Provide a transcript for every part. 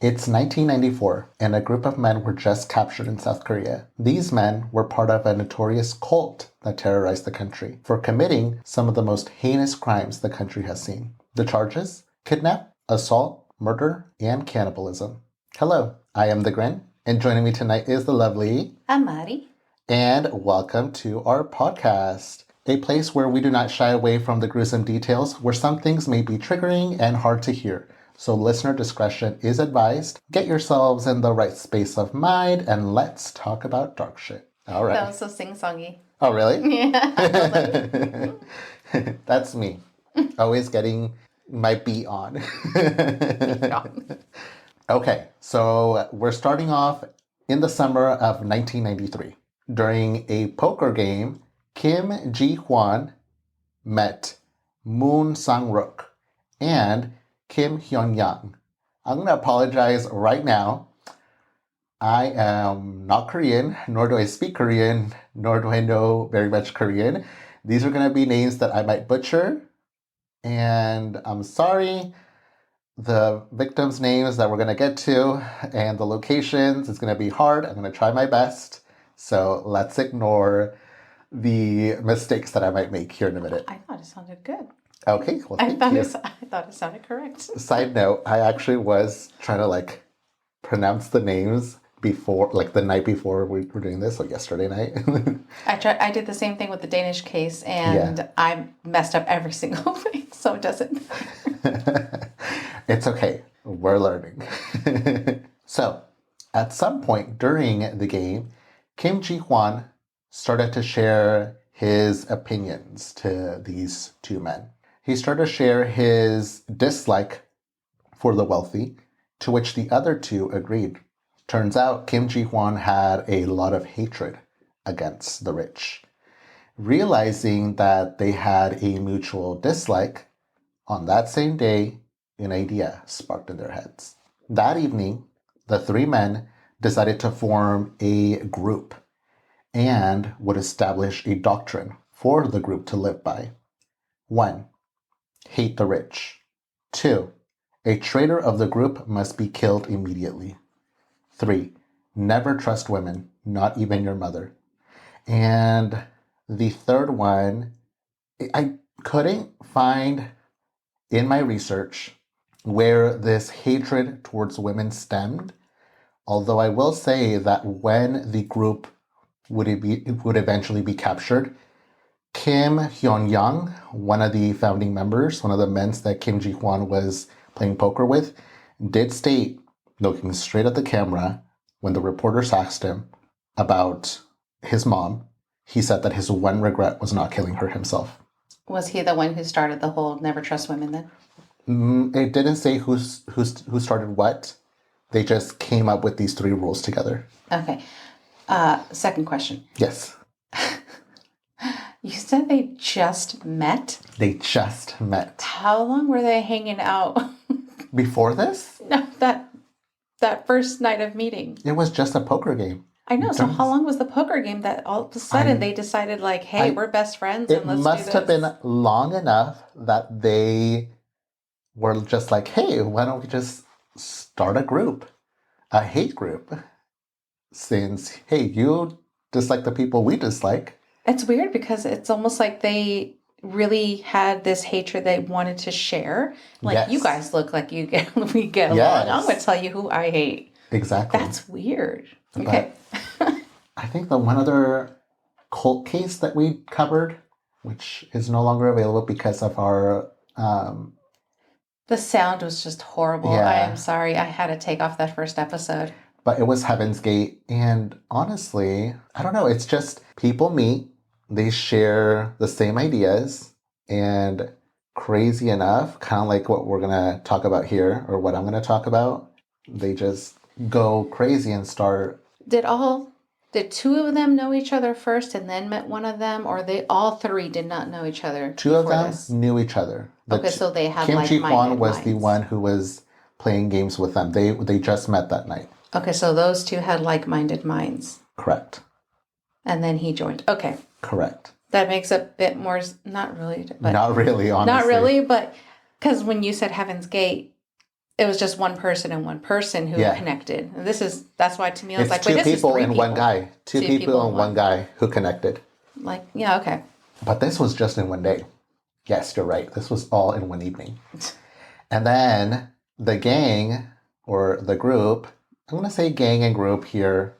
It's 1994, and a group of men were just captured in South Korea. These men were part of a notorious cult that terrorized the country for committing some of the most heinous crimes the country has seen. The charges? Kidnap, assault, murder, and cannibalism. Hello, I am the Grin, and joining me tonight is the lovely Amari. And welcome to our podcast, a place where we do not shy away from the gruesome details, where some things may be triggering and hard to hear. So listener discretion is advised. Get yourselves in the right space of mind, and let's talk about dark shit. All right. That was so sing-songy. Oh, really? Yeah. That's me. Always getting my beat on. Okay, so we're starting off in the summer of 1993. During a poker game, Kim Ji-hwan met Moon Sang-ruk and Kim Hyun-yang. I'm going to apologize right now. I am not Korean, nor do I speak Korean, nor do I know very much Korean. These are going to be names that I might butcher, and I'm sorry. The victims' names that we're going to get to and the locations is going to be hard. I'm going to try my best. So let's ignore the mistakes that I might make here in a minute. I thought it sounded good. Okay, well, thank you. I thought it sounded correct. Side note, I actually was trying to pronounce the names before, the night before we were doing this, so yesterday night. I did the same thing with the Danish case, and I messed up every single thing, so it doesn't. It's okay. We're learning. So, at some point during the game, Kim Ji-hwan started to share his opinions to these two men. He started to share his dislike for the wealthy, to which the other two agreed. Turns out Kim Ji-hwan had a lot of hatred against the rich. Realizing that they had a mutual dislike, on that same day, an idea sparked in their heads. That evening, the three men decided to form a group and would establish a doctrine for the group to live by. 1. Hate the rich. 2. A traitor of the group must be killed immediately. 3. Never trust women, not even your mother. And the third one, I couldn't find in my research where this hatred towards women stemmed, although I will say that when the group would eventually be captured, Kim Hyun-yang, one of the founding members, one of the men that Kim Ji-hwan was playing poker with, did state, looking straight at the camera, when the reporters asked him about his mom, he said that his one regret was not killing her himself. Was he the one who started the whole never trust women then? It didn't say who started what. They just came up with these 3 rules together. Okay. Second question. Yes. You said they just met? They just met. How long were they hanging out? Before this? No, that first night of meeting. It was just a poker game. I know. So how long was the poker game that all of a sudden they decided hey, we're best friends and let's do this? It must have been long enough that they were just like, hey, why don't we just start a group, a hate group, since, hey, you dislike the people we dislike. It's weird because it's almost like they really had this hatred they wanted to share. Yes. You guys look like we get along. I'm going to tell you who I hate. Exactly. That's weird. But okay. I think the one other cult case that we covered, which is no longer available because of our... the sound was just horrible. Yeah. I am sorry. I had to take off that first episode. But it was Heaven's Gate. And honestly, I don't know. It's just people meet. They share the same ideas. And crazy enough, kind of like what we're going to talk about here, or what I'm going to talk about, they just go crazy and start... Did 2 of them know each other first and then met one of them? Or they all 3 did not know each other? 2 of them knew each other. So they had Kim Ji-hwan was minds. the one who was playing games with them. They just met that night. Okay, so those 2 had like-minded minds. Correct. And then he joined. Okay. Correct. That makes a bit more, not really. But not really, honestly. Not really, but because when you said Heaven's Gate, it was just one person and one person who Yeah. connected. And that's why to me I was It's like, two wait, this is people three and people. one guy. Two people and one guy who connected. Like, yeah, okay. But this was just in one day. Yes, you're right. This was all in one evening. And then the gang or the group, I'm going to say gang and group here,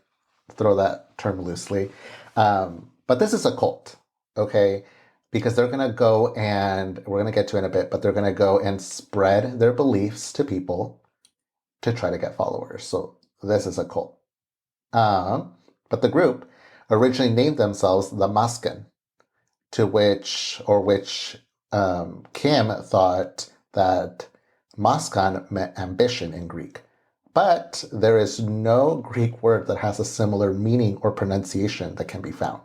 throw that term loosely. But this is a cult, okay? Because they're going to go and we're going to get to it in a bit, but they're going to go and spread their beliefs to people to try to get followers. So this is a cult. But the group originally named themselves the Maskan, to which Kim thought that Maskan meant ambition in Greek. But there is no Greek word that has a similar meaning or pronunciation that can be found.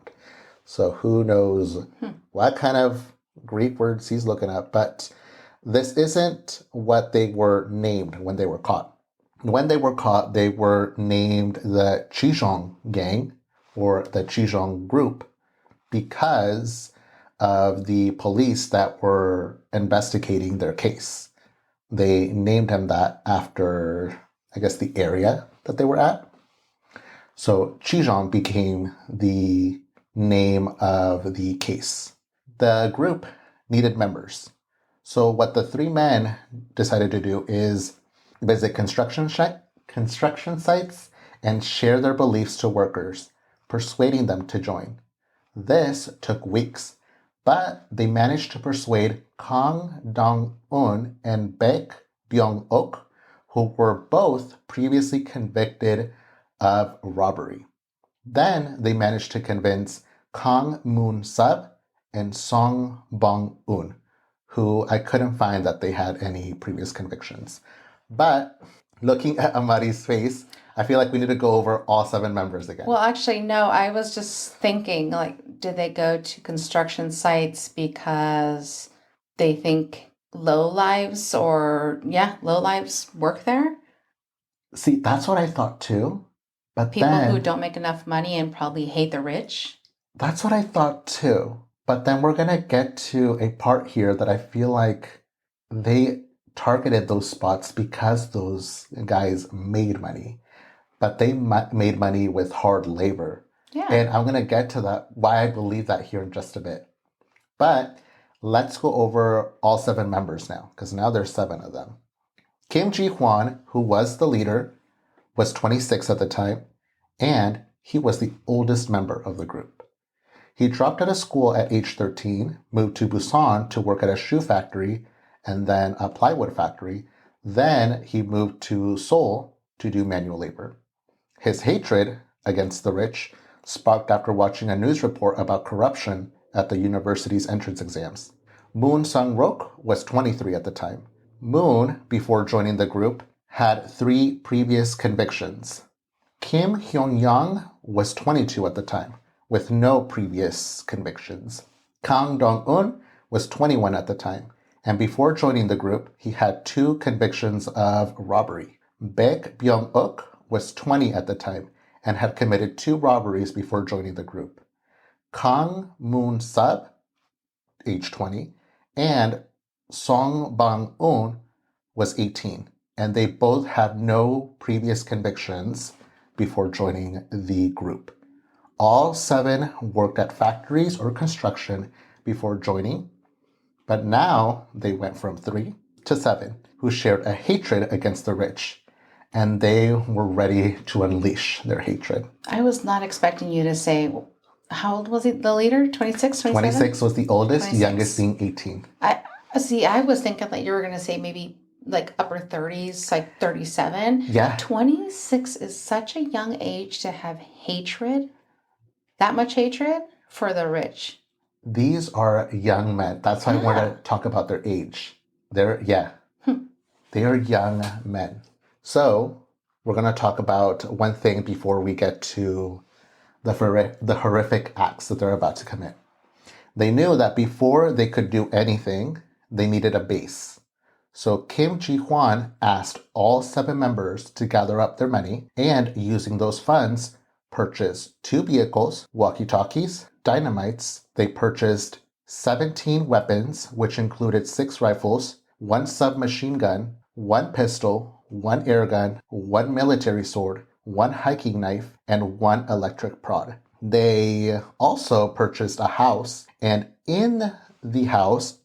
So who knows what kind of Greek words he's looking up. But this isn't what they were named when they were caught. When they were caught, they were named the Chijon gang or the Chijon group because of the police that were investigating their case. They named him that after, I guess, the area that they were at. So Chijon became the name of the case. The group needed members. So what the three men decided to do is visit construction sites and share their beliefs to workers, persuading them to join. This took weeks, but they managed to persuade Kang Dong-un and Baek Byung-ok, who were both previously convicted of robbery. Then they managed to convince Kang Moon-sub and Song Bong-un, who I couldn't find that they had any previous convictions. But looking at Amari's face, I feel like we need to go over all 7 members again. Well, actually, no, I was just thinking, like, did they go to construction sites because they think low lives work there? See, that's what I thought too. But People then, who don't make enough money and probably hate the rich? that's what I thought too. But then we're going to get to a part here that I feel like they targeted those spots because those guys made money. But they made money with hard labor. Yeah. And I'm going to get to that, why I believe that here in just a bit. But let's go over all 7 members now, because now there's 7 of them. Kim Ji-hwan, who was the leader, was 26 at the time, and he was the oldest member of the group. He dropped out of school at age 13, moved to Busan to work at a shoe factory and then a plywood factory. Then he moved to Seoul to do manual labor. His hatred against the rich sparked after watching a news report about corruption at the university's entrance exams. Moon Sung-rok was 23 at the time. Moon, before joining the group, had 3 previous convictions. Kim Hyun-young was 22 at the time, with no previous convictions. Kang Dong-un was 21 at the time, and before joining the group, he had 2 convictions of robbery. Baek Byung-ok was 20 at the time and had committed 2 robberies before joining the group. Kang Moon-sub, age 20, and Song Bang-un was 18, and they both had no previous convictions before joining the group. All 7 worked at factories or construction before joining, but now they went from 3 to 7 who shared a hatred against the rich, and they were ready to unleash their hatred. I was not expecting you to say, how old was he, the leader? 26, 27? 26 was the oldest, 26. youngest being 18. I was thinking that you were going to say maybe like upper 30s, like 37. Yeah. 26 is such a young age to have hatred, that much hatred for the rich. These are young men. That's why I want to talk about their age. They are young men. So we're going to talk about one thing before we get to the horrific acts that they're about to commit. They knew that before they could do anything, they needed a base. So Kim Ji-hwan asked all 7 members to gather up their money and, using those funds, purchase 2 vehicles, walkie-talkies, dynamites. They purchased 17 weapons, which included 6 rifles, 1 submachine gun, one pistol, one air gun, one military sword, one hiking knife, and one electric prod. They also purchased a house, and in the house,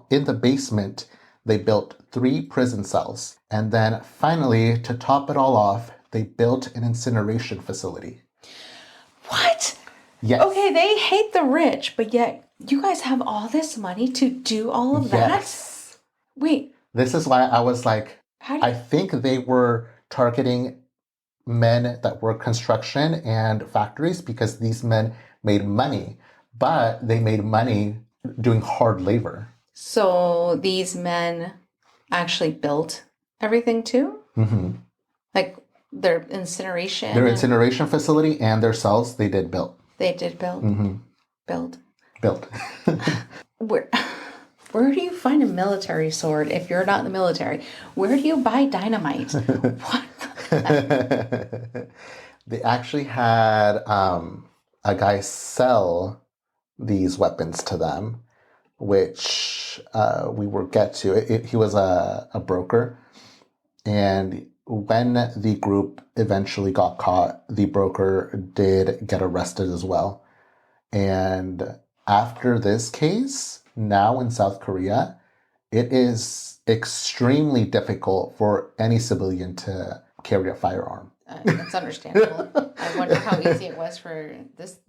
in the basement, they built 3 prison cells. And then finally, to top it all off, they built an incineration facility. What? Yes. Okay, they hate the rich, but yet you guys have all this money to do all of that? Yes. Wait, This is why I was like, how do I you... think they were targeting men that work construction and factories because these men made money, but they made money doing hard labor. So these men actually built everything too? Mm-hmm. Like their incineration? Their incineration facility and their cells, they did build. They did build? Mm-hmm. Build. Built. Where do you find a military sword if you're not in the military? Where do you buy dynamite? What? They actually had a guy sell these weapons to them, which we will get to. He was a broker. And when the group eventually got caught, the broker did get arrested as well. And after this case, now in South Korea, it is extremely difficult for any civilian to carry a firearm. That's understandable. I wonder how easy it was for this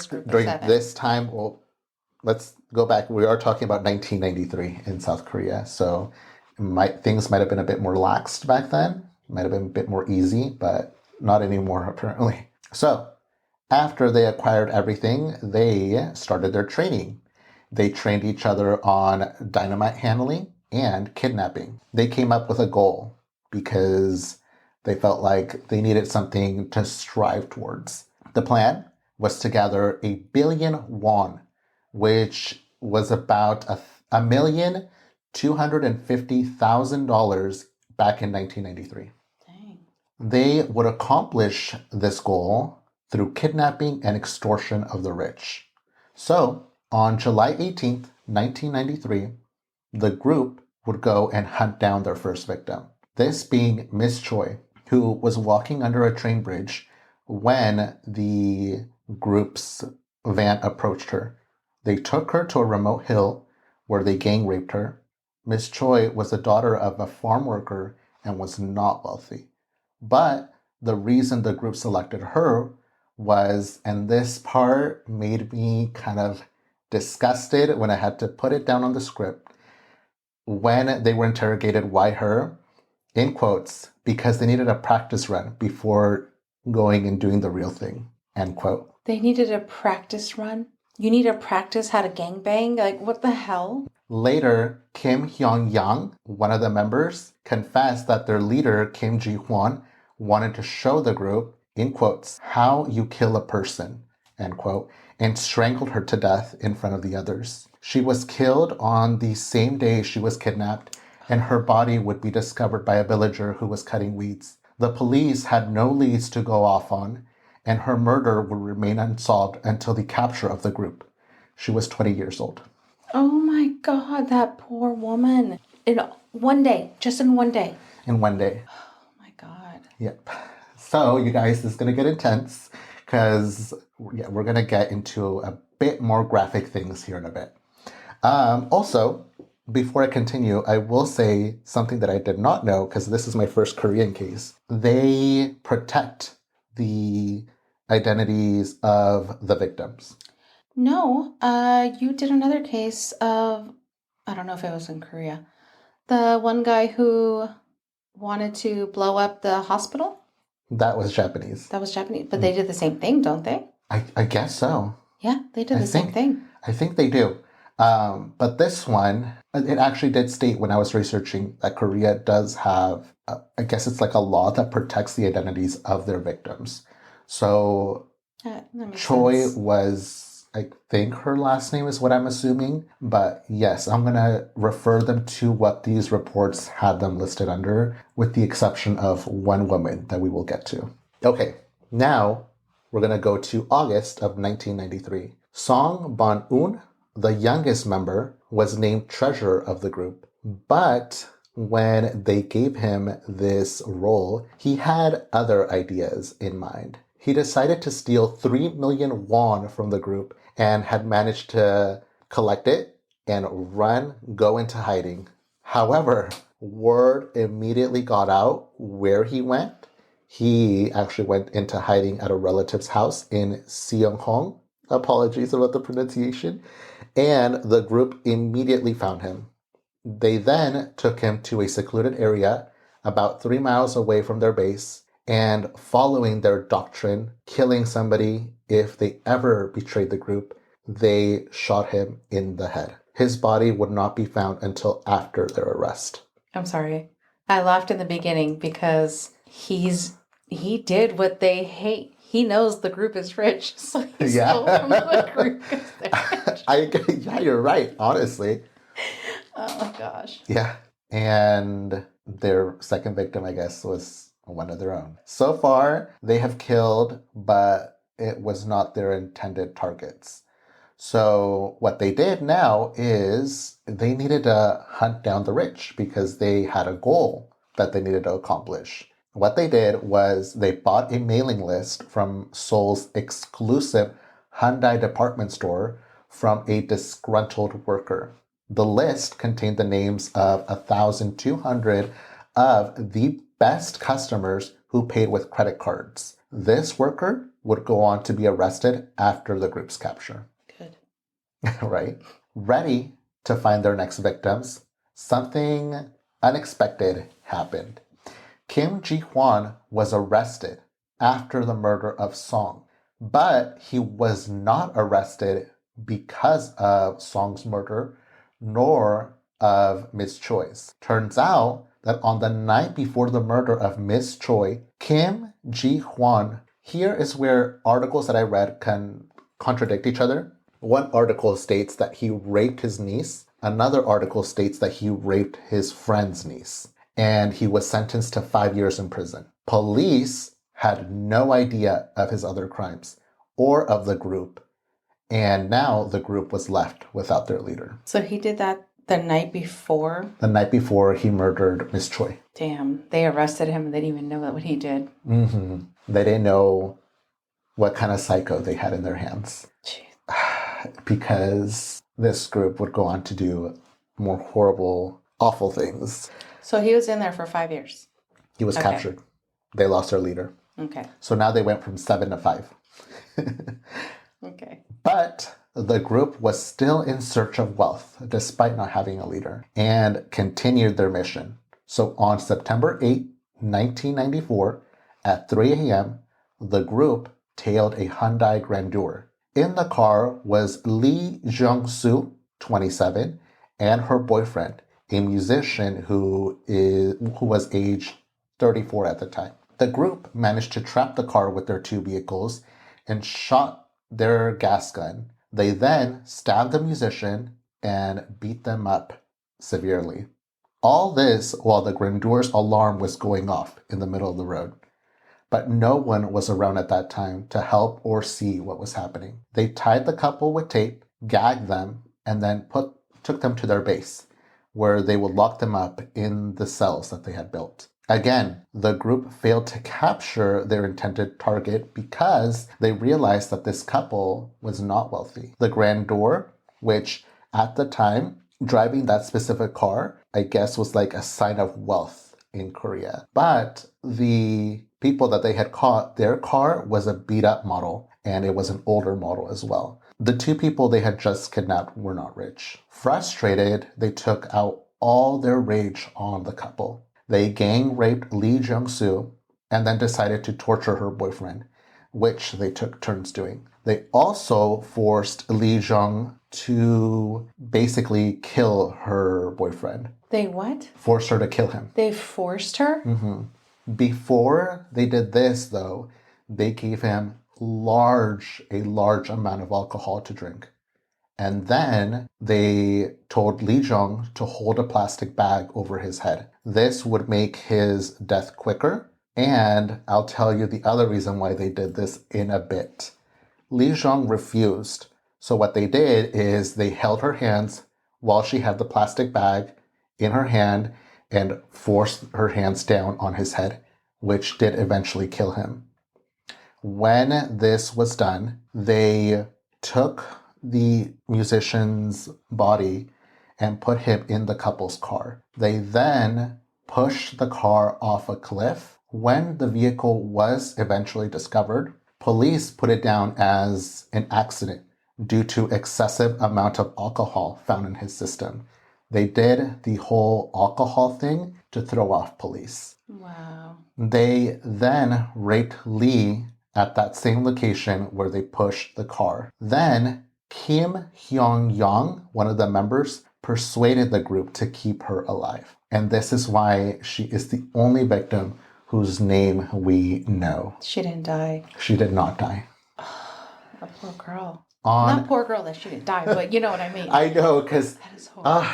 group of During 7. this time, well, let's go back. We are talking about 1993 in South Korea. So things might have been a bit more laxed back then. Might have been a bit more easy, but not anymore, apparently. So after they acquired everything, they started their training. They trained each other on dynamite handling and kidnapping. They came up with a goal because they felt like they needed something to strive towards. The plan was to gather 1 billion won, which was about $1,250,000 back in 1993. Dang. They would accomplish this goal through kidnapping and extortion of the rich. So, on July 18th, 1993, the group would go and hunt down their first victim. This being Miss Choi, who was walking under a train bridge when the group's van approached her. They took her to a remote hill where they gang raped her. Miss Choi was the daughter of a farm worker and was not wealthy. But the reason the group selected her was, and this part made me kind of disgusted when I had to put it down on the script, when they were interrogated, why her? In quotes, because they needed a practice run before going and doing the real thing, end quote. They needed a practice run? You need to practice how to gangbang? Like, what the hell? Later, Kim Hyun-yang, one of the members, confessed that their leader, Kim Ji-hwan, wanted to show the group, in quotes, how you kill a person, end quote, and strangled her to death in front of the others. She was killed on the same day she was kidnapped, and her body would be discovered by a villager who was cutting weeds. The police had no leads to go off on, and her murder would remain unsolved until the capture of the group. She was 20 years old. Oh my God, that poor woman. In one day, just in one day. In one day. Oh my God. Yep. So, you guys, this is going to get intense because we're going to get into a bit more graphic things here in a bit. Also, before I continue, I will say something that I did not know because this is my first Korean case. They protect the identities of the victims. No, you did another case of, I don't know if it was in Korea, the one guy who wanted to blow up the hospital? That was Japanese. That was Japanese, but they did the same thing, don't they? I guess so. Yeah, they did the same thing. I think they do. But this one, it actually did state when I was researching that Korea does have, I guess it's like a law that protects the identities of their victims. So That makes Choi sense. was, I think her last name is what I'm assuming. But yes, I'm going to refer them to what these reports had them listed under, with the exception of one woman that we will get to. Okay, now we're going to go to August of 1993. Song Bon-un, the youngest member, was named treasurer of the group. But when they gave him this role, he had other ideas in mind. He decided to steal 3 million won from the group and had managed to collect it and go into hiding. However, word immediately got out where he went. He actually went into hiding at a relative's house in Seonghong. Apologies about the pronunciation. And the group immediately found him. They then took him to a secluded area about 3 miles away from their base and, following their doctrine, killing somebody if they ever betrayed the group, they shot him in the head. His body would not be found until after their arrest. I'm sorry. I laughed in the beginning because he did what they hate. He knows the group is rich, so he stole from the group because they're rich. Yeah, you're right, honestly. Oh, gosh. Yeah. And their second victim, I guess, was one of their own. So far, they have killed, but it was not their intended targets. So what they did now is they needed to hunt down the rich because they had a goal that they needed to accomplish. What they did was they bought a mailing list from Seoul's exclusive Hyundai department store from a disgruntled worker. The list contained the names of 1,200 of the best customers who paid with credit cards. This worker would go on to be arrested after the group's capture. Good. Right? Ready to find their next victims, something unexpected happened. Kim Ji-hwan was arrested after the murder of Song, but he was not arrested because of Song's murder, nor of Miss Choi's. Turns out that on the night before the murder of Miss Choi, Kim Ji-hwan, here is where articles that I read can contradict each other. One article states that he raped his niece. Another article states that he raped his friend's niece, and he was sentenced to 5 years in prison. Police had no idea of his other crimes or of the group, and now the group was left without their leader. So he did that the night before? The night before he murdered Miss Choi. Damn, they arrested him and they didn't even know what he did. Mm-hmm. They didn't know what kind of psycho they had in their hands. Jeez. Because this group would go on to do more horrible, awful things. So he was in there for 5 years? He was captured. They lost their leader. Okay. So now they went from 7 to 5. Okay. But the group was still in search of wealth, despite not having a leader, and continued their mission. So on September 8, 1994, at 3 a.m., the group tailed a Hyundai Grandeur. In the car was Lee Jung-soo, 27, and her boyfriend, a musician who was age 34 at the time. The group managed to trap the car with their 2 vehicles and shot their gas gun. They then stabbed the musician and beat them up severely. All this while the Grandeur's alarm was going off in the middle of the road. But no one was around at that time to help or see what was happening. They tied the couple with tape, gagged them, and then took them to their base, where they would lock them up in the cells that they had built. Again, the group failed to capture their intended target because they realized that this couple was not wealthy. The Grandeur, which at the time, driving that specific car, I guess was like a sign of wealth in Korea. But the people that they had caught, their car was a beat-up model, and it was an older model as well. The 2 people they had just kidnapped were not rich. Frustrated, they took out all their rage on the couple. They gang raped Lee Jung-soo and then decided to torture her boyfriend, which they took turns doing. They also forced Lee Jung to basically kill her boyfriend. They what? Forced her to kill him. They forced her? Mm-hmm. Before they did this, though, they gave him a large amount of alcohol to drink. And then they told Lee Jung to hold a plastic bag over his head. This would make his death quicker. And I'll tell you the other reason why they did this in a bit. Lee Jung refused. So what they did is they held her hands while she had the plastic bag in her hand. and forced her hands down on his head, which did eventually kill him. When this was done, they took the musician's body and put him in the couple's car. They then pushed the car off a cliff. When the vehicle was eventually discovered, police put it down as an accident due to excessive amount of alcohol found in his system. They did the whole alcohol thing to throw off police. Wow. They then raped Lee at that same location where they pushed the car. Then Kim Hyung-young, one of the members, persuaded the group to keep her alive. And this is why she is the only victim whose name we know. She didn't die. She did not die. A poor girl. Not poor girl that she didn't die, but you know what I mean. I know, because that is horrible.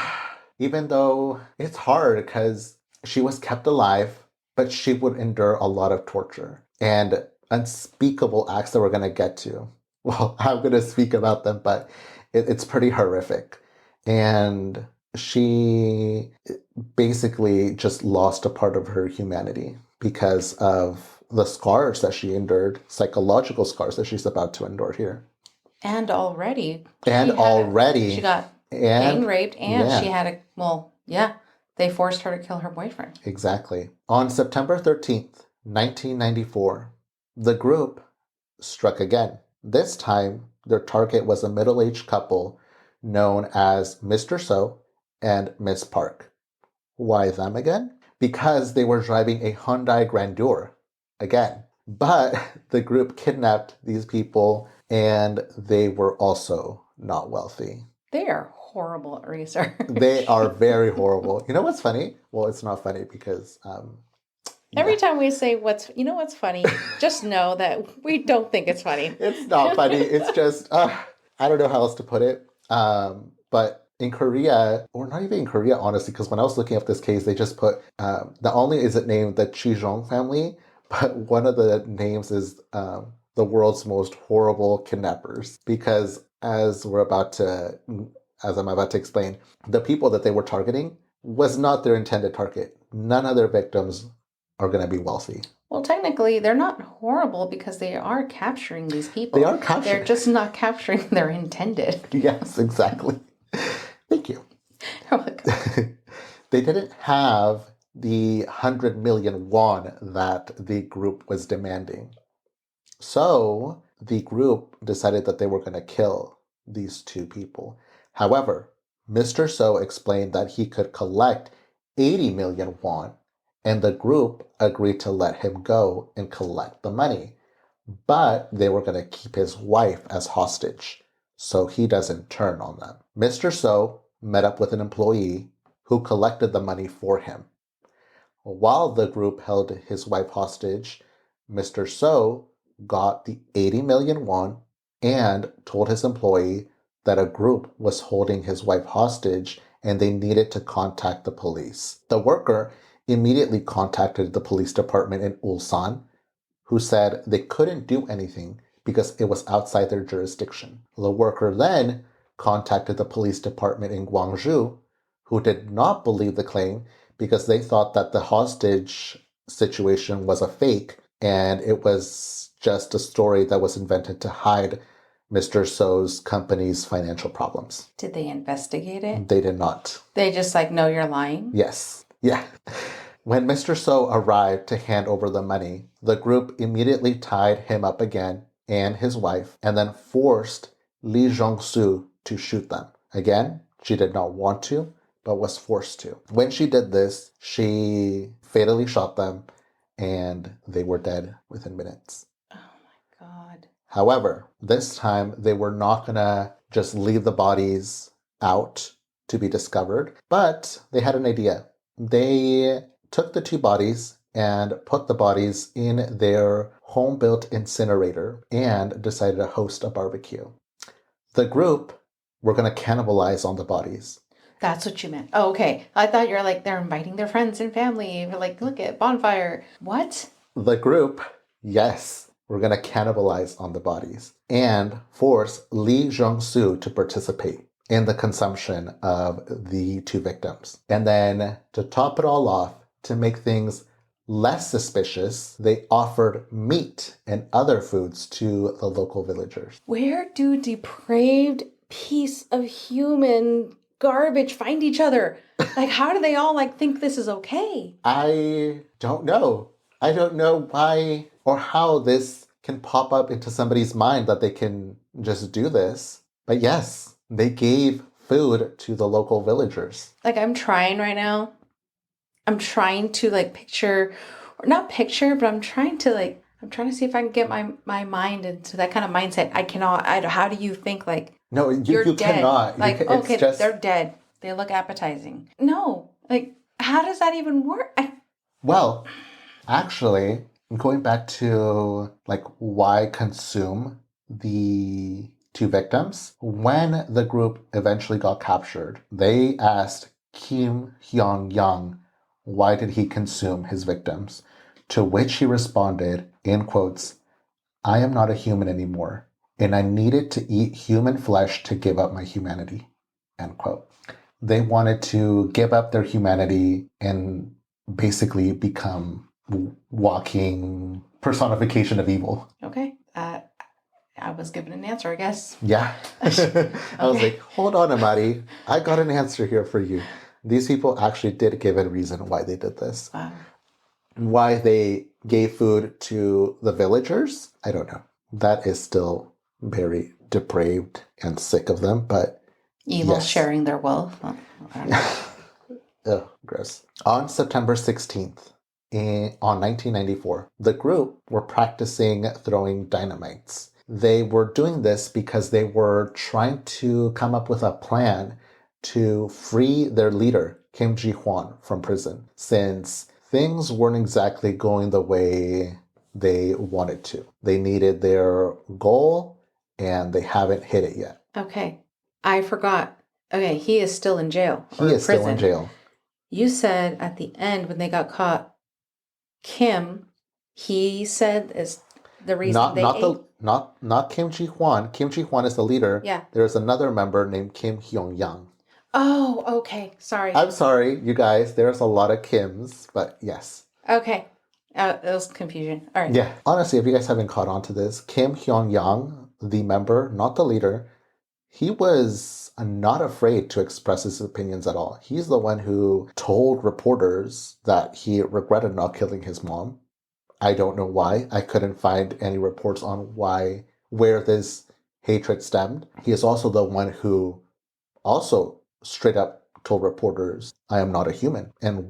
Even though it's hard because she was kept alive, but she would endure a lot of torture and unspeakable acts that we're going to get to. Well, I'm going to speak about them, but it's pretty horrific. And she basically just lost a part of her humanity because of the scars that she endured, psychological scars that she's about to endure here. And already. She got gang raped and she had they forced her to kill her boyfriend. Exactly. On September 13th, 1994, the group struck again. This time, their target was a middle-aged couple known as Mr. So and Miss Park. Why them again? Because they were driving a Hyundai Grandeur again. But the group kidnapped these people and they were also not wealthy. They are horrible at research. They are very horrible. You know what's funny? Well, it's not funny because every time we say what's funny, just know that we don't think it's funny. It's not funny. It's just I don't know how else to put it. But in Korea, or not even in Korea, honestly, because when I was looking up this case, they just put not only is it named the Chijon Family, but one of the names is the world's most horrible kidnappers. Because as I'm about to explain, the people that they were targeting was not their intended target. None of their victims are going to be wealthy. Well, technically, they're not horrible because they are capturing these people. They are capturing. They're just not capturing their intended. Yes, exactly. Thank you. You're welcome. They didn't have the 100 million won that the group was demanding. So the group decided that they were going to kill these two people. However, Mr. So explained that he could collect 80 million won, and the group agreed to let him go and collect the money. But they were going to keep his wife as hostage, so he doesn't turn on them. Mr. So met up with an employee who collected the money for him. While the group held his wife hostage, Mr. So got the 80 million won and told his employee that a group was holding his wife hostage and they needed to contact the police. The worker immediately contacted the police department in Ulsan, who said they couldn't do anything because it was outside their jurisdiction. The worker then contacted the police department in Gwangju, who did not believe the claim because they thought that the hostage situation was a fake and it was just a story that was invented to hide Mr. So's company's financial problems. Did they investigate it? They did not. They just no, you're lying? Yes. Yeah. When Mr. So arrived to hand over the money, the group immediately tied him up again and his wife and then forced Lee Jong-soo to shoot them. Again, she did not want to, but was forced to. When she did this, she fatally shot them and they were dead within minutes. Oh my God. However, this time they were not going to just leave the bodies out to be discovered, but they had an idea. They took the two bodies and put the bodies in their home-built incinerator and decided to host a barbecue. The group were going to cannibalize on the bodies. That's what you meant. Oh, okay. I thought you're they're inviting their friends and family. You're look at bonfire. What? The group, yes, were going to cannibalize on the bodies and force Lee Jong-soo to participate. in the consumption of the two victims. And then to top it all off, to make things less suspicious, they offered meat and other foods to the local villagers. Where do depraved piece of human garbage find each other? Like, how do they all think this is okay? I don't know. I don't know why or how this can pop up into somebody's mind that they can just do this. But yes, they gave food to the local villagers. I'm trying right now. I'm trying to picture, or not picture, but I'm trying to I'm trying to see if I can get my mind into that kind of mindset. I cannot. How do you think No, you're you dead? cannot. Okay, they're dead. They look appetizing. No, how does that even work? Well, actually, going back to why consume the two victims, when the group eventually got captured, they asked Kim Hyung-young why did he consume his victims, to which he responded, in quotes, "I am not a human anymore, and I needed to eat human flesh to give up my humanity," end quote. They wanted to give up their humanity and basically become walking personification of evil. Okay. I was given an answer, I guess. Yeah. I was like, hold on, Amari. I got an answer here for you. These people actually did give a reason why they did this. Wow. Why they gave food to the villagers, I don't know. That is still very depraved and sick of them, but evil yes. Sharing their wealth. Well, I don't know. Ugh, gross. On September 16th, on 1994, the group were practicing throwing dynamites. They were doing this because they were trying to come up with a plan to free their leader, Kim Ji-hwan, from prison, since things weren't exactly going the way they wanted to. They needed their goal, and they haven't hit it yet. Okay. I forgot. Okay, he is still in jail. He is still in jail. You said at the end when they got caught, Kim, he said is the reason not Kim Ji-hwan. Kim Ji-hwan is the leader. Yeah. There's another member named Kim Hyung-young. Oh, okay. Sorry. I'm sorry, you guys. There's a lot of Kims, but yes. Okay. It was confusion. All right. Yeah. Honestly, if you guys haven't caught on to this, Kim Hyung-young, the member, not the leader, he was not afraid to express his opinions at all. He's the one who told reporters that he regretted not killing his mom. I don't know why. I couldn't find any reports on where this hatred stemmed. He is also the one who also straight up told reporters, "I am not a human," and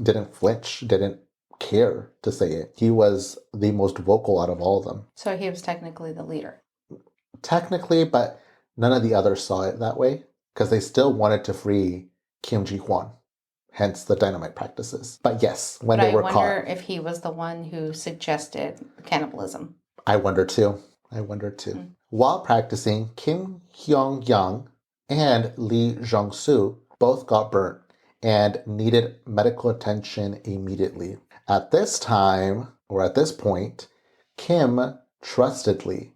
didn't flinch, didn't care to say it. He was the most vocal out of all of them. So he was technically the leader. Technically, but none of the others saw it that way because they still wanted to free Kim Ji-hwan. Hence the dynamite practices. But yes, when they were caught. I wonder if he was the one who suggested cannibalism. I wonder too. While practicing, Kim Hyung-young and Lee Jong-soo both got burnt and needed medical attention immediately. At this point, Kim trusted Lee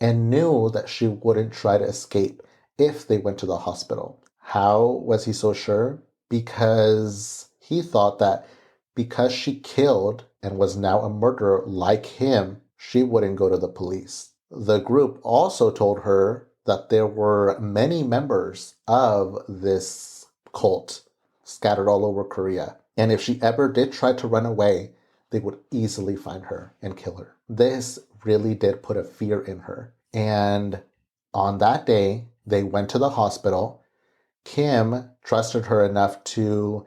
and knew that she wouldn't try to escape if they went to the hospital. How was he so sure? Because he thought that because she killed and was now a murderer like him, she wouldn't go to the police. The group also told her that there were many members of this cult scattered all over Korea. And if she ever did try to run away, they would easily find her and kill her. This really did put a fear in her. And on that day, they went to the hospital. Kim trusted her enough to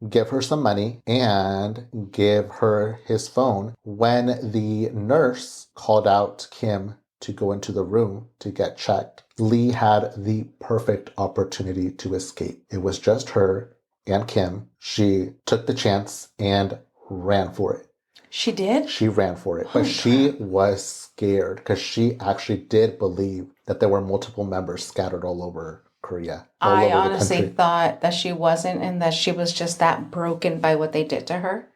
give her some money and give her his phone. When the nurse called out Kim to go into the room to get checked, Lee had the perfect opportunity to escape. It was just her and Kim. She took the chance and ran for it. She did? She ran for it. But she was scared because she actually did believe that there were multiple members scattered all over Korea. I honestly thought that she wasn't, and that she was just that broken by what they did to her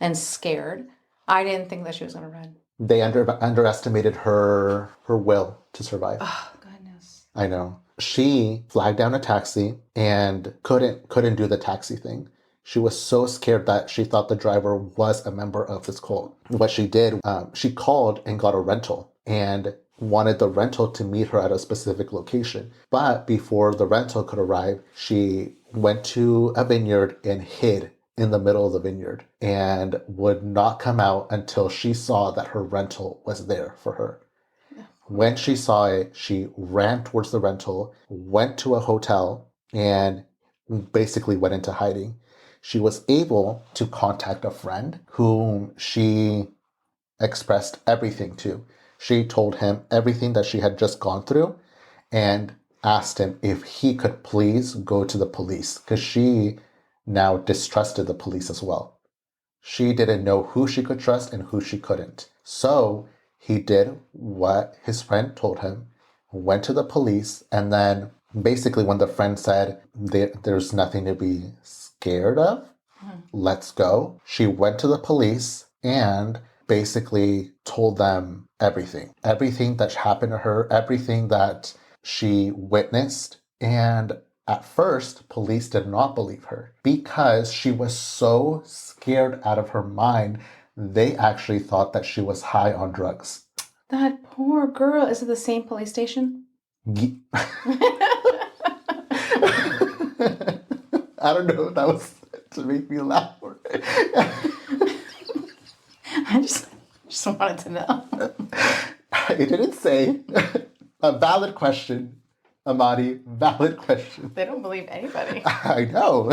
and scared. I didn't think that she was going to run. They underestimated her will to survive. Oh, goodness. I know. She flagged down a taxi and couldn't do the taxi thing. She was so scared that she thought the driver was a member of this cult. What she did, she called and got a rental and wanted the rental to meet her at a specific location. But before the rental could arrive, she went to a vineyard and hid in the middle of the vineyard and would not come out until she saw that her rental was there for her. When she saw it, she ran towards the rental, went to a hotel, and basically went into hiding. She was able to contact a friend whom she expressed everything to. She told him everything that she had just gone through and asked him if he could please go to the police because she now distrusted the police as well. She didn't know who she could trust and who she couldn't. So he did what his friend told him, went to the police, and then basically when the friend said, there's nothing to be scared of, let's go, she went to the police and basically told them everything. Everything that happened to her, everything that she witnessed. And at first, police did not believe her because she was so scared out of her mind. They actually thought that she was high on drugs. That poor girl. Is it the same police station? I don't know if that was to make me laugh. I just wanted to know. It didn't say. A valid question, Amadi. Valid question. They don't believe anybody. I know.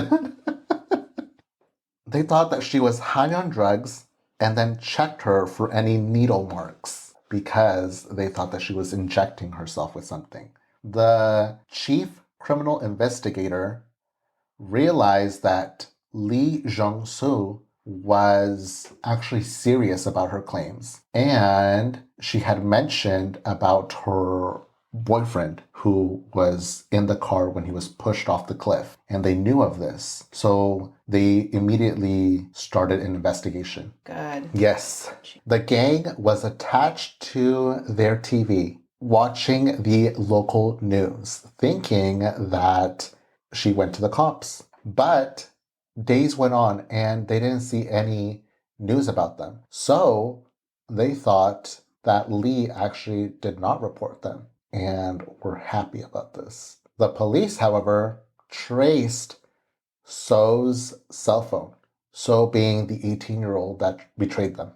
They thought that she was high on drugs and then checked her for any needle marks because they thought that she was injecting herself with something. The chief criminal investigator realized that Lee Jong-soo was actually serious about her claims. And she had mentioned about her boyfriend who was in the car when he was pushed off the cliff. And they knew of this. So they immediately started an investigation. Good. Yes. The gang was attached to their TV, watching the local news, thinking that she went to the cops. But days went on and they didn't see any news about them. So they thought that Lee actually did not report them and were happy about this. The police, however, traced So's cell phone. So being the 18-year-old that betrayed them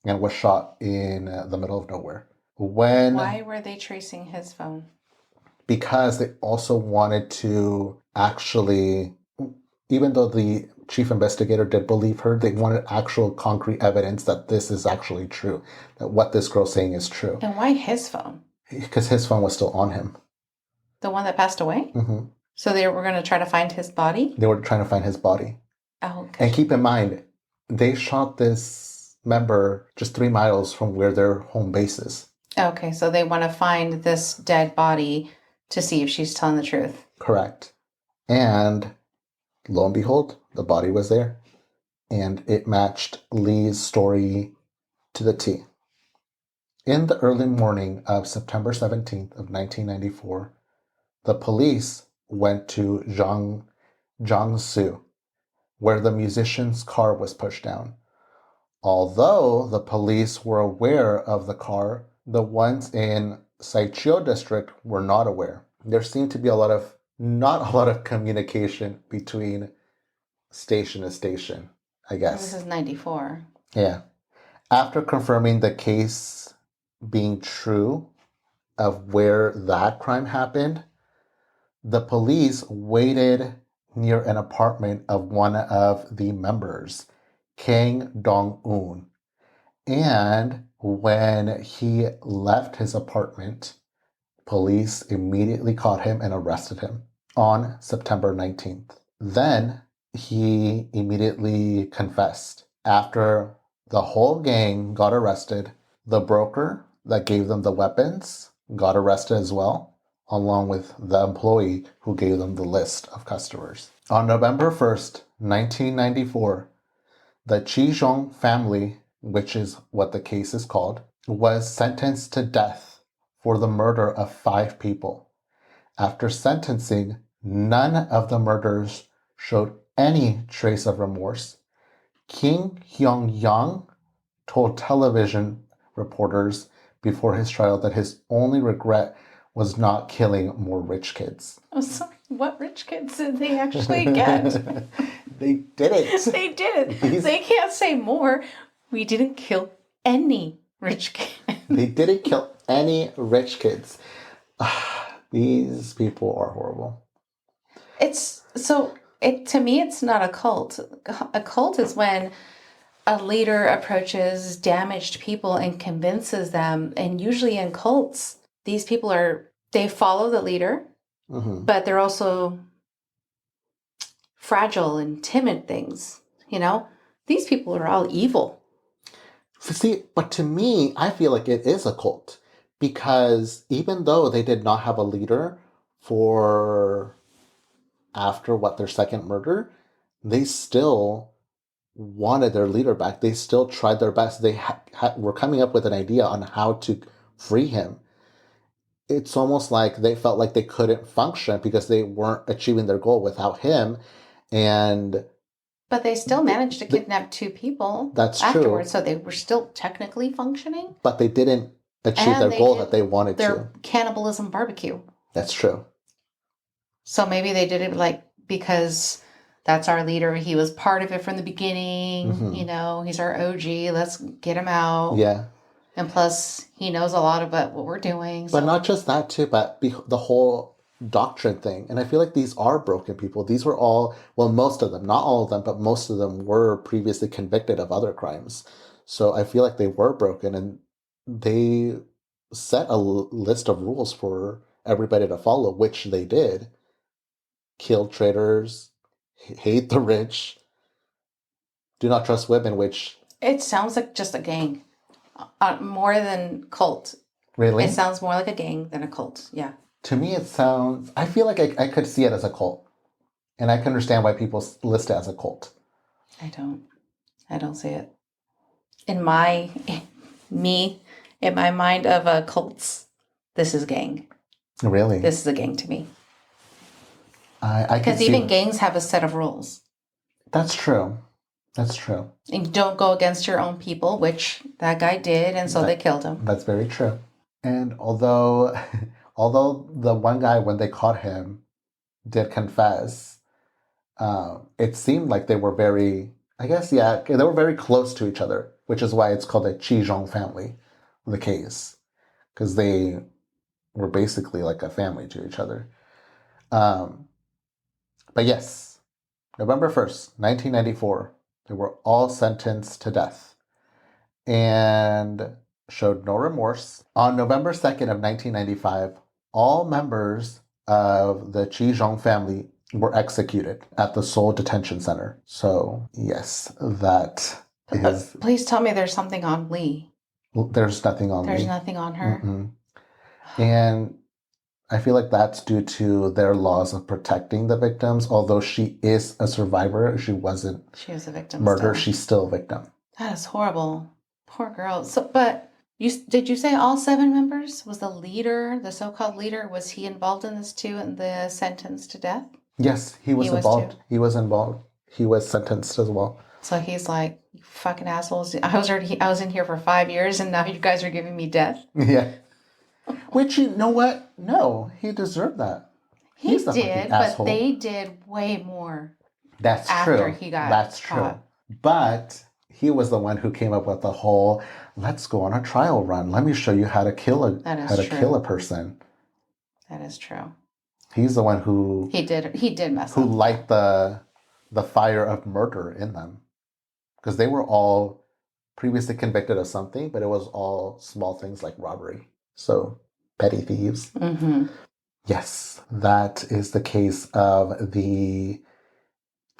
and was shot in the middle of nowhere. Why were they tracing his phone? Because they also wanted to actually, even though the chief investigator did believe her, they wanted actual concrete evidence that this is actually true, that what this girl's saying is true. And why his phone? Because his phone was still on him. The one that passed away? Mm-hmm. So they were going to try to find his body? They were trying to find his body. Oh, okay. And keep in mind, they shot this member just 3 miles from where their home base is. Okay, so they want to find this dead body to see if she's telling the truth. Correct. And lo and behold, the body was there. And it matched Lee's story to the T. In the early morning of September 17th of 1994, the police went to Jiangsu, where the musician's car was pushed down. Although the police were aware of the car, the ones in Saichio district were not aware. There seemed to be not a lot of communication between station to station, I guess. This is 94. Yeah. After confirming the case being true of where that crime happened, the police waited near an apartment of one of the members, Kang Dong-un. And when he left his apartment, police immediately caught him and arrested him on September 19th. Then he immediately confessed. After the whole gang got arrested, the broker that gave them the weapons got arrested as well, along with the employee who gave them the list of customers. On November 1st, 1994, the Chijon family, which is what the case is called, was sentenced to death for the murder of 5 people. After sentencing, none of the murderers showed any trace of remorse. Kim Hyung-young told television reporters before his trial that his only regret was not killing more rich kids. I'm sorry, what rich kids did they actually get? They didn't. They didn't. They can't say more. We didn't kill any rich kids. They didn't kill any rich kids. These people are horrible. To me, it's not a cult. A cult is when a leader approaches damaged people and convinces them. And usually in cults, these people they follow the leader, but they're also fragile and timid things. These people are all evil. See, but to me, I feel like it is a cult because even though they did not have a leader for after their second murder, they still wanted their leader back. They still tried their best. They were coming up with an idea on how to free him. It's almost like they felt like they couldn't function because they weren't achieving their goal without him. But they still managed to kidnap 2 people. That's afterwards, true. So they were still technically functioning. But they didn't achieve their goal that they wanted their cannibalism barbecue. That's true. So maybe they did it because that's our leader. He was part of it from the beginning. He's our OG. Let's get him out. Yeah. And plus, he knows a lot about what we're doing. So. But not just that too, but the whole doctrine thing. And I feel like these are broken people. These were all, well, most of them, not all of them, but most of them were previously convicted of other crimes. So I feel like they were broken and they set a list of rules for everybody to follow, which they did. Kill traitors, hate the rich, do not trust women, which... It sounds like just a gang. More than cult. Really? It sounds more like a gang than a cult, yeah. To me, it sounds... I feel like I could see it as a cult. And I can understand why people list it as a cult. I don't see it. In my mind of cults, this is gang. Really? This is a gang to me. Because even gangs have a set of rules. That's true. That's true. And you don't go against your own people, which that guy did, and so they killed him. That's very true. And although the one guy, when they caught him, did confess, it seemed like they were very, they were very close to each other, which is why it's called a Chijon family, the case, because they were basically like a family to each other. But yes, November 1st, 1994, they were all sentenced to death and showed no remorse. On November 2nd of 1995, all members of the Chijon family were executed at the Seoul Detention Center. So, yes, that is... Please tell me there's something on Lee. There's nothing on Lee. There's nothing on her? Mm-mm. And I feel like that's due to their laws of protecting the victims. Although she is a survivor, she was a victim murdered. She's still a victim. That is horrible. Poor girl. So, but did you say all 7 members? Was the leader, the so-called leader, was he involved in this too, in the sentence to death? Yes, he was involved. He was involved. He was sentenced as well. So he's like, you fucking assholes. I was in here for 5 years, and now you guys are giving me death. Yeah. Which, you know what? No, he deserved that. He did, but they did way more. That's after true. He got That's caught. True. But he was the one who came up with the whole, let's go on a trial run. Let me show you how to kill a person. That is true. He's the one who... He did mess up. Who light the fire of murder in them. Because they were all previously convicted of something, but it was all small things like robbery. So, petty thieves. Mm-hmm. Yes, that is the case of the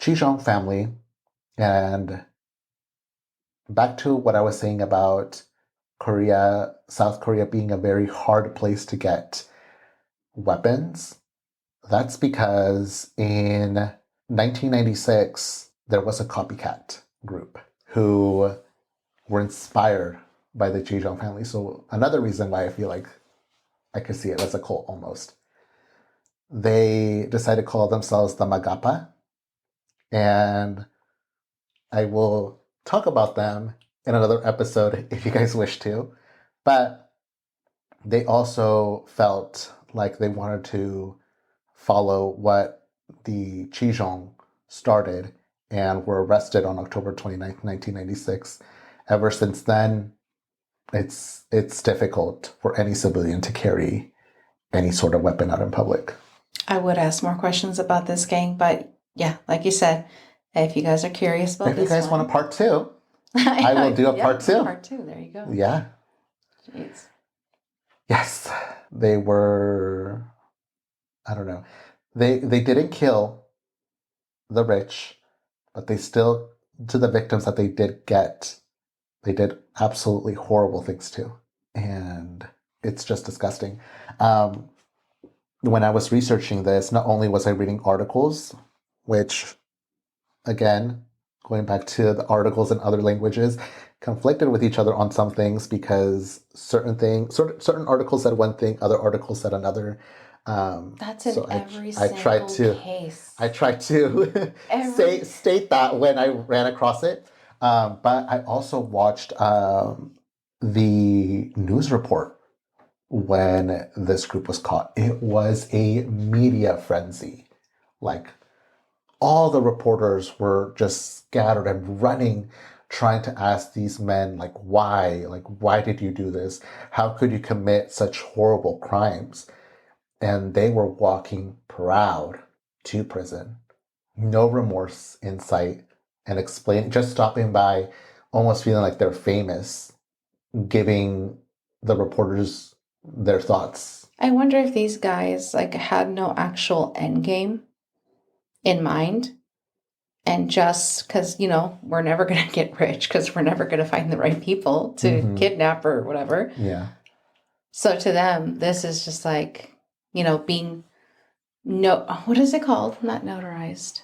Chijon family. And back to what I was saying about South Korea being a very hard place to get weapons. That's because in 1996, there was a copycat group who were inspired by the Chijon family. So another reason why I feel like I could see it as a cult almost. They decided to call themselves the Magapa, and I will talk about them in another episode if you guys wish to. But they also felt like they wanted to follow what the Chijon started and were arrested on October 29th, 1996. Ever since then, it's difficult for any civilian to carry any sort of weapon out in public. I would ask more questions about this gang, but yeah, like you said, if you guys are curious about if you guys want a part two, I will do a part two. Part two, there you go. Yeah. Jeez. Yes. They were, I don't know. They didn't kill the rich, but they still, to the victims that they did get, they did absolutely horrible things to. And it's just disgusting. When I was researching this, not only was I reading articles, which, again, going back to the articles in other languages, conflicted with each other on some things because certain articles said one thing, other articles said another. That's in every single case. I tried to state that when I ran across it. But I also watched the news report when this group was caught. It was a media frenzy. Like, all the reporters were just scattered and running, trying to ask these men, like, why? Like, why did you do this? How could you commit such horrible crimes? And they were walking proud to prison. No remorse in sight, and just stopping by, almost feeling like they're famous, giving the reporters their thoughts. I wonder if these guys had no actual end game in mind, and just because we're never going to get rich because we're never going to find the right people to kidnap or whatever. Yeah. So to them, this is just being what is it called? Not notarized.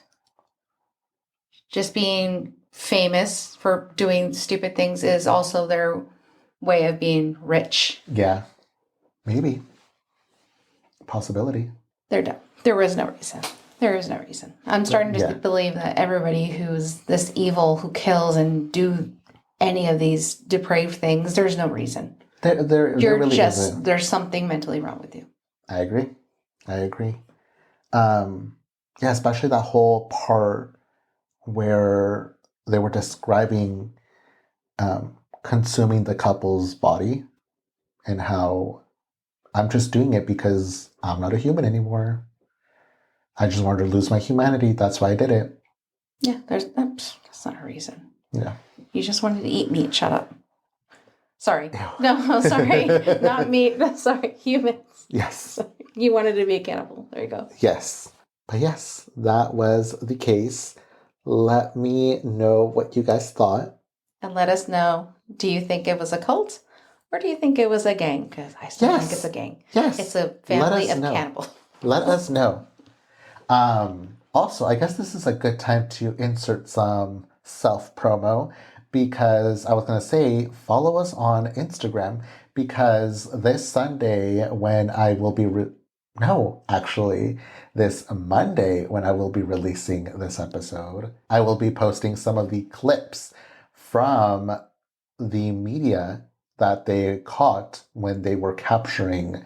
Just being famous for doing stupid things is also their way of being rich. Yeah. Maybe. Possibility. They're dumb. There was no reason. There is no reason. I'm starting to believe that everybody who's this evil, who kills and do any of these depraved things, there's no reason. There really isn't. There's something mentally wrong with you. I agree. Yeah, especially that whole part where they were describing consuming the couple's body and how I'm just doing it because I'm not a human anymore. I just wanted to lose my humanity. That's why I did it. Yeah, that's not a reason. Yeah. You just wanted to eat meat. Shut up. Sorry. Ew. No, sorry. Not meat. Sorry. Humans. Yes. You wanted to be a cannibal. There you go. Yes. But yes, that was the case. Let me know what you guys thought. And let us know, do you think it was a cult? Or do you think it was a gang? Because I still think it's a gang. Yes. It's a family of cannibals. Let us know. Also, I guess this is a good time to insert some self-promo because I was going to say, follow us on Instagram because this Sunday when I will be... this Monday when I will be releasing this episode, I will be posting some of the clips from the media that they caught when they were capturing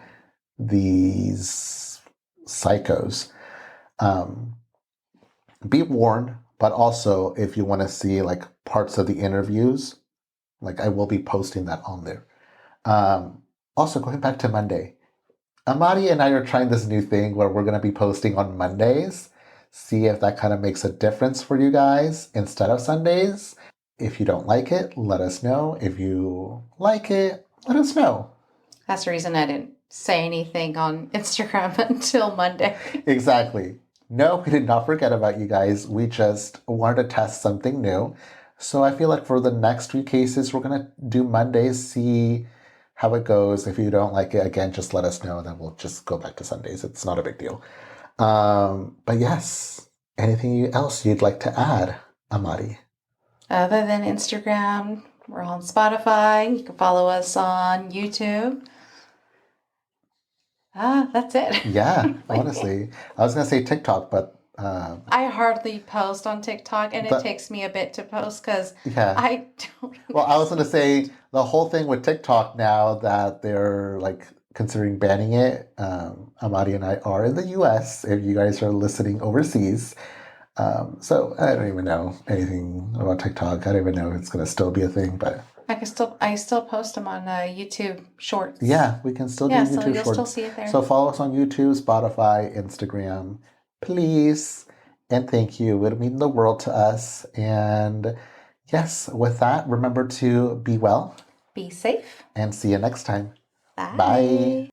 these psychos. Be warned, but also if you want to see parts of the interviews, I will be posting that on there. Also, going back to Monday, Amari and I are trying this new thing where we're going to be posting on Mondays. See if that kind of makes a difference for you guys instead of Sundays. If you don't like it, let us know. If you like it, let us know. That's the reason I didn't say anything on Instagram until Monday. Exactly. No, we did not forget about you guys. We just wanted to test something new. So I feel like for the next few cases, we're going to do Mondays, see how it goes. If you don't like it, again, just let us know, and then we'll just go back to Sundays. It's not a big deal. But yes, anything else you'd like to add, Amari? Other than Instagram, we're on Spotify. You can follow us on YouTube. That's it. Yeah, honestly. I was going to say TikTok, but I hardly post on TikTok, and it takes me a bit to post because I don't. Well, I was going to say the whole thing with TikTok now that they're like considering banning it. Amadi and I are in the US if you guys are listening overseas. So I don't even know anything about TikTok. I don't even know if it's going to still be a thing, but I still post them on YouTube Shorts. yeah, we can still do so YouTube you'll Shorts. still see it there. So follow us on YouTube, Spotify, Instagram, please. And thank you. It would mean the world to us. And yes, with that, remember to be well. Be safe. And see you next time. Bye. Bye.